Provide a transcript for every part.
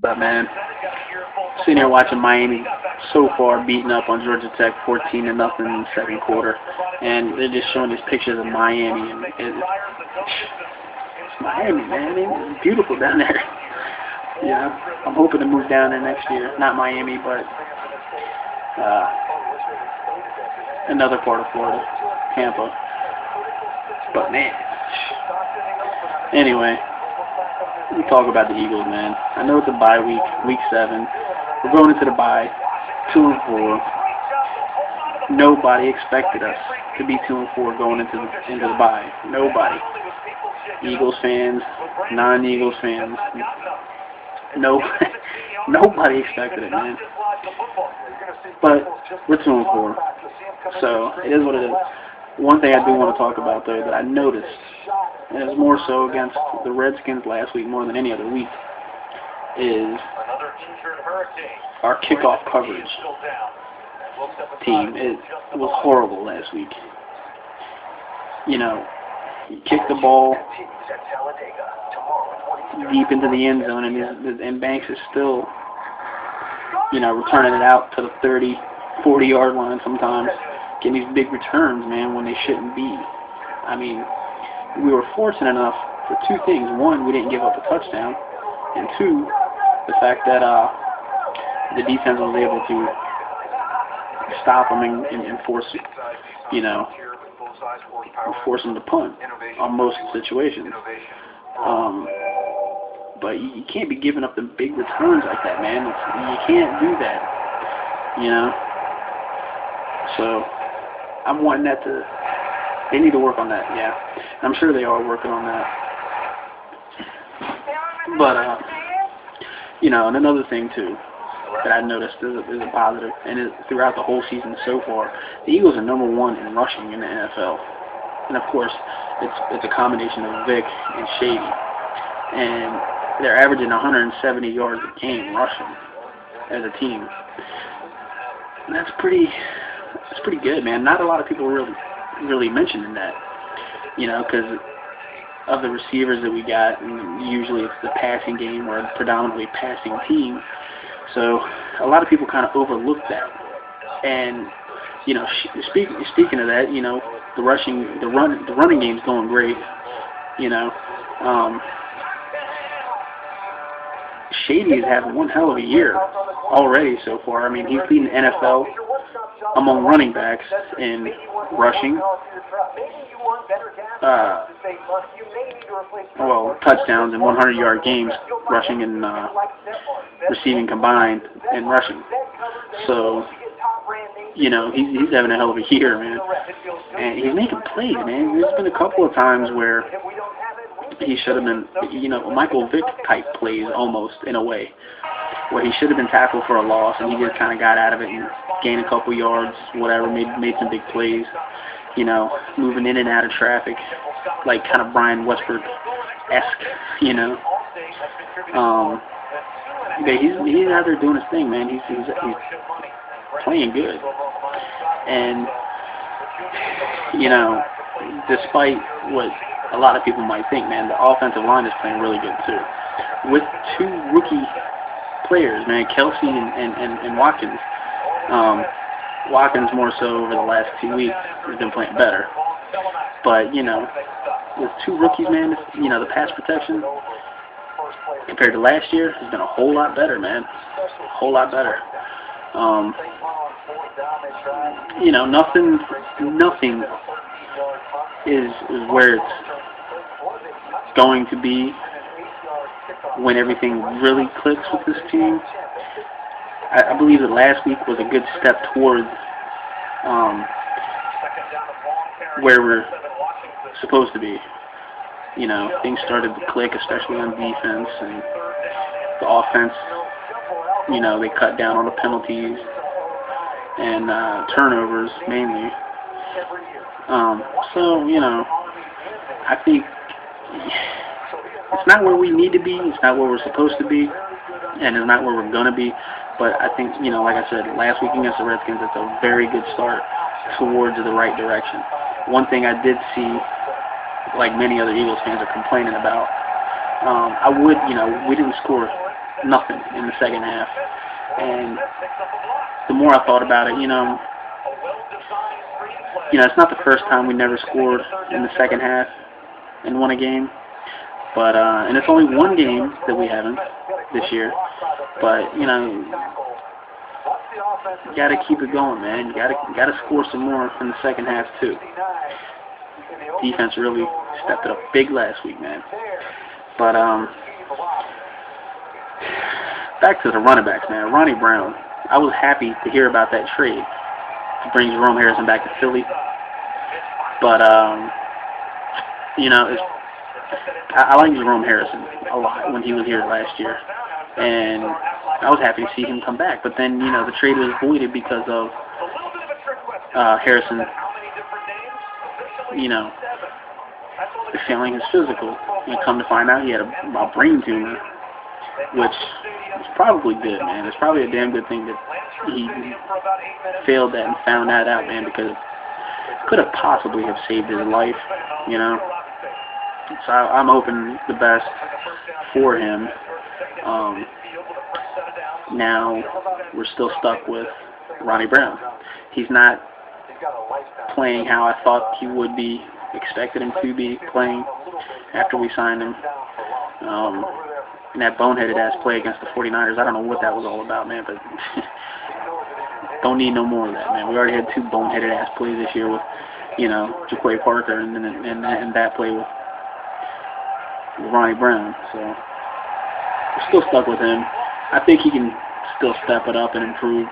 But man, sitting here watching Miami so far beating up on Georgia Tech 14-0 in the second quarter, and they're just showing these pictures of Miami, and it's Miami, man. It's beautiful down there. Yeah, I'm hoping to move down there next year. Not Miami, but another part of Florida, Tampa. But man, anyway. We talk about the Eagles, man. I know it's a bye week, week 7. We're going into the bye, 2-4. Nobody expected us to be 2-4 going into the bye. Nobody. Eagles fans, non-Eagles fans. Nobody expected it, man. But we're 2-4, so it is what it is. One thing I do want to talk about, though, that I noticed, and it's more so against the Redskins last week more than any other week, is our kickoff coverage team. It was horrible last week. You know, you kick the ball deep into the end zone, and Banks is still, you know, returning it out to the 30, 40-yard line sometimes. Getting these big returns, man, when they shouldn't be. I mean, we were fortunate enough for two things. One, we didn't give up a touchdown. And two, the fact that the defense was able to stop them and force, you know, force them to punt on most situations. But you can't be giving up the big returns like that, man. You can't do that, you know. So I'm wanting that to. They need to work on that, yeah. I'm sure they are working on that. But you know, and another thing too that I noticed is a positive, and throughout the whole season so far, the Eagles are number 1 in rushing in the NFL. And of course, it's a combination of Vic and Shady, and they're averaging 170 yards a game rushing as a team. And that's pretty good, man. Not a lot of people really mentioning that, you know, because of the receivers that we got, and usually it's the passing game. We're a predominantly passing team, so a lot of people kind of overlook that. And you know, speaking of that, you know, the running game's going great. You know, Shady is having one hell of a year already so far. I mean, he's leading the NFL among running backs in rushing, touchdowns and 100-yard games, rushing and receiving combined in rushing. So, you know, he's having a hell of a year, man. And he's making plays, man. There's been a couple of times where he should have been, you know, Michael Vick type plays almost in a way, where he should have been tackled for a loss and he just kind of got out of it and gained a couple yards, whatever, made some big plays, you know, moving in and out of traffic, like kind of Brian Westbrook-esque, you know. But he's out there doing his thing, man. He's playing good. And, you know, despite what a lot of people might think, man, the offensive line is playing really good too. With 2 rookie players, man, Kelsey and Watkins. Watkins more so over the last 2 weeks has been playing better. But, you know, with 2 rookies, man, you know, the pass protection compared to last year has been a whole lot better, man. A whole lot better. You know, nothing is where it's going to be when everything really clicks with this team. I believe that last week was a good step towards where we're supposed to be. You know, things started to click, especially on defense, and the offense, you know, they cut down on the penalties and turnovers mainly. So, you know, I think it's not where we need to be, it's not where we're supposed to be, and it's not where we're going to be. But I think, you know, like I said, last week against the Redskins, it's a very good start towards the right direction. One thing I did see, like many other Eagles fans are complaining about, we didn't score nothing in the second half. And the more I thought about it, it's not the first time we never scored in the second half and won a game. But and it's only one game that we haven't this year. But you gotta keep it going, man. You gotta score some more in the second half too. Defense really stepped it up big last week, man. But back to the running backs, man. Ronnie Brown. I was happy to hear about that trade to bring Jerome Harrison back to Philly. But I like Jerome Harrison a lot when he was here last year, and I was happy to see him come back. But then, the trade was voided because of Harrison, failing his physical. And come to find out, he had a brain tumor, which is probably good, man. It's probably a damn good thing that he failed that and found that out, man, because it could have possibly have saved his life, So I'm hoping the best for him. Now we're still stuck with Ronnie Brown. He's not playing how I thought he would be, expected him to be playing after we signed him. And that boneheaded-ass play against the 49ers, I don't know what that was all about, man, but don't need no more of that, man. We already had 2 boneheaded-ass plays this year with, Jaquay Parker and that play with Ronnie Brown. So we're still stuck with him. I think he can still step it up and improve.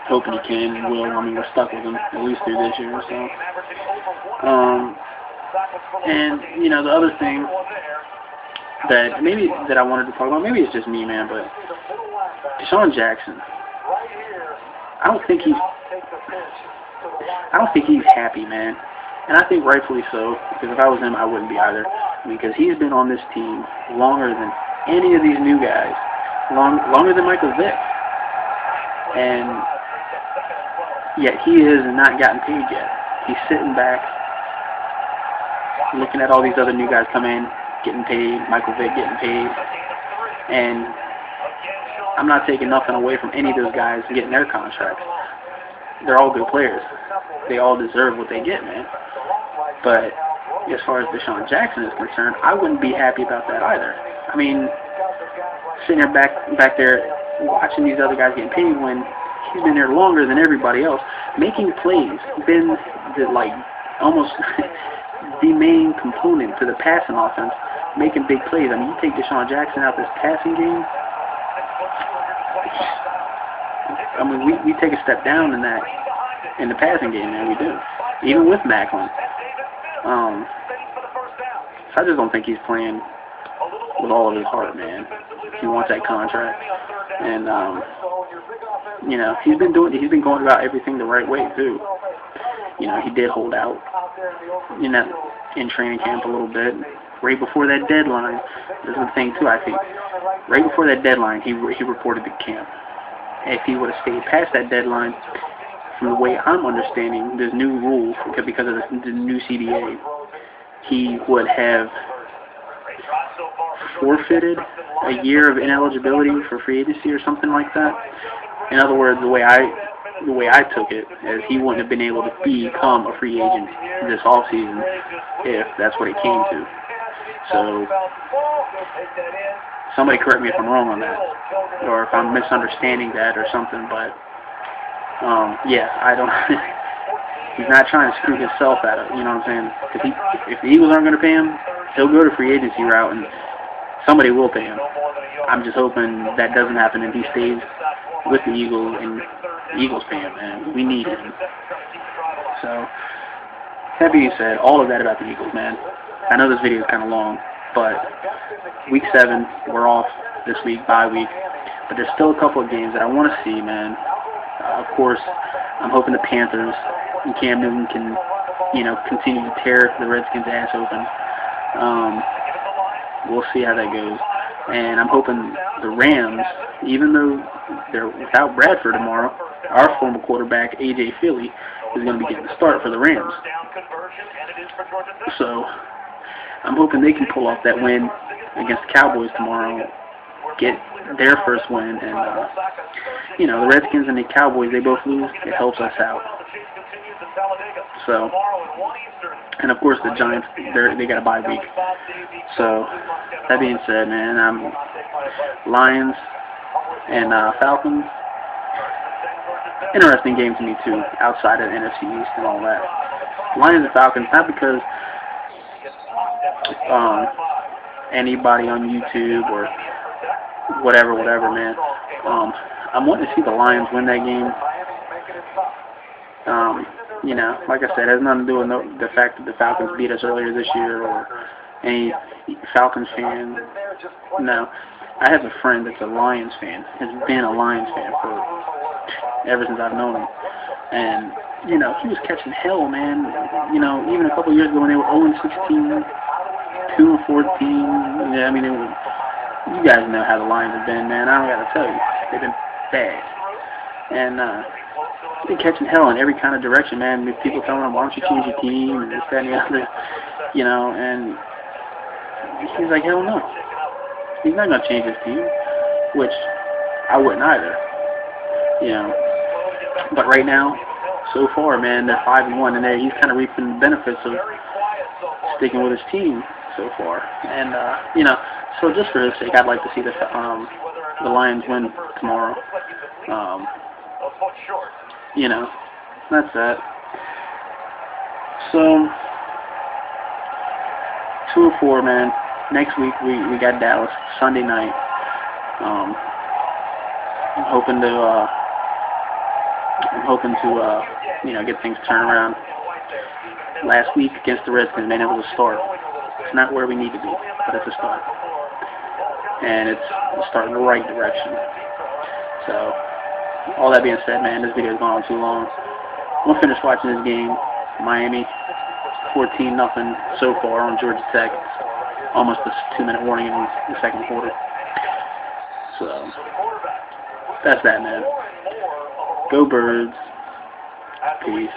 Hoping he can and will. I mean, we're stuck with him at least through this year. So, and the other thing that I wanted to talk about, maybe it's just me, man, but DeSean Jackson. I don't think he's happy, man. And I think rightfully so, because if I was him, I wouldn't be either. Because he's been on this team longer than any of these new guys, longer than Michael Vick. And yet he has not gotten paid yet. He's sitting back, looking at all these other new guys come in, getting paid, Michael Vick getting paid. And I'm not taking nothing away from any of those guys getting their contracts. They're all good players. They all deserve what they get, man. But as far as DeSean Jackson is concerned, I wouldn't be happy about that either. I mean, sitting here back there watching these other guys getting paid when he's been there longer than everybody else, making plays, been almost the main component to the passing offense, making big plays. I mean, you take DeSean Jackson out this passing game, I mean, we take a step down in the passing game, man, we do. Even with Macklin. So I just don't think he's playing with all of his heart, man. He wants that contract. And, he's been going about everything the right way, too. He did hold out in training camp a little bit. Right before that deadline, this is the thing, too, I think. Right before that deadline, he reported to camp. If he would have stayed past that deadline, from the way I'm understanding this new rule, because of the new CBA, he would have forfeited a year of ineligibility for free agency or something like that. In other words, the way I took it, is he wouldn't have been able to become a free agent this offseason if that's what it came to. So, somebody correct me if I'm wrong on that, or if I'm misunderstanding that or something, but, I don't, he's not trying to screw himself out of it, you know what I'm saying? Because if the Eagles aren't going to pay him, he'll go to free agency route, and somebody will pay him. I'm just hoping that doesn't happen and he stays with the Eagles, and the Eagles pay him, man. We need him. So, that being said, all of that about the Eagles, man. I know this video is kind of long, but week 7, we're off this week, bye week. But there's still a couple of games that I want to see, man. Of course, I'm hoping the Panthers and Cam Newton can, continue to tear the Redskins' ass open. We'll see how that goes. And I'm hoping the Rams, even though they're without Bradford tomorrow, our former quarterback, A.J. Philly, is going to be getting the start for the Rams. So, I'm hoping they can pull off that win against the Cowboys tomorrow, get their first win, and you know, the Redskins and the Cowboys, they both lose. It helps us out. So, and of course the Giants, they got a bye week. So, that being said, man, Lions and Falcons, interesting game to me too, outside of the NFC East and all that. Lions and Falcons, not because anybody on YouTube or whatever, man. I'm wanting to see the Lions win that game. You know, like I said, it has nothing to do with the fact that the Falcons beat us earlier this year or any Falcons fan. No. I have a friend that's a Lions fan, has been a Lions fan ever since I've known him. And, you know, he was catching hell, man. You know, even a couple years ago when they were 0-16, 2-14, yeah, I mean, you guys know how the Lions have been, man. I don't got to tell you. They've been bad. And, been catching hell in every kind of direction, man. With people telling him, why don't you change your team, and this, that, and the other, you know, and he's like, hell no. He's not going to change his team, which I wouldn't either, you know. But right now, so far, man, they're 5-1, and he's kind of reaping the benefits of sticking with his team so far. And, you know, so just for his sake, I'd like to see the Lions win tomorrow. You know, that's that. So, 2-4, man. Next week we got Dallas Sunday night. I'm hoping to you know, get things turned around. Last week against the Redskins, man, it was a start. It's not where we need to be, but it's a start, and it's starting in the right direction. So, all that being said, man, this video has gone on too long. I'm gonna finish watching this game. Miami 14-0 so far on Georgia Tech. Almost a 2-minute warning in the second quarter. So, that's that, man. Go Birds. Peace.